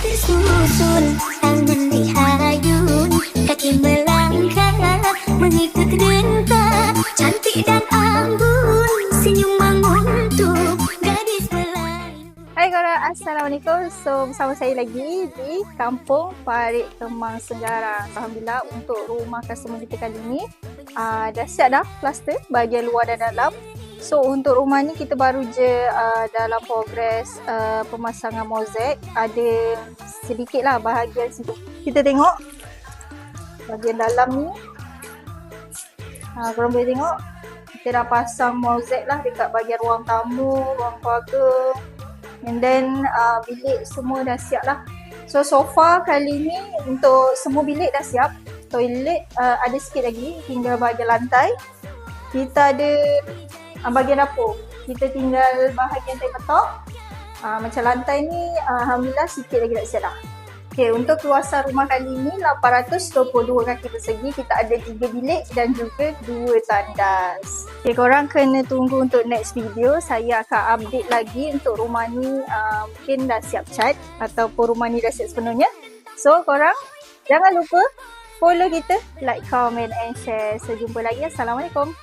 tersusun, tangan dihayun, kaki melangkah, mengikut rentah, cantik dan anggun, senyum menguntung, gadis Melayu. Hai korang, Assalamualaikum. So, bersama saya lagi di Kampung Parit Kemang Senggarang. Alhamdulillah untuk rumah customer kita kali ni dah siap dah plaster bahagian luar dan dalam. So, untuk rumah ni kita baru je dalam progres pemasangan mozaik. Ada sedikit lah bahagian situ. Kita tengok bahagian dalam ni. Korang boleh tengok. Kita dah pasang mozaik lah dekat bahagian ruang tamu, ruang keluarga. And then bilik semua dah siap lah. So far kali ni untuk semua bilik dah siap. Toilet ada sikit lagi hingga bahagian lantai. Kita ada bahagian dapur. Kita tinggal bahagian tabletop. Macam lantai ni alhamdulillah sikit lagi dah siap dah. Okay, untuk luasan rumah kali ni 822 kaki persegi. Kita ada 3 bilik dan juga 2 tandas. Okay, korang kena tunggu untuk next video. Saya akan update lagi untuk rumah ni mungkin dah siap cat ataupun rumah ni dah siap sepenuhnya. So korang jangan lupa follow kita, like, comment and share. So jumpa lagi. Assalamualaikum.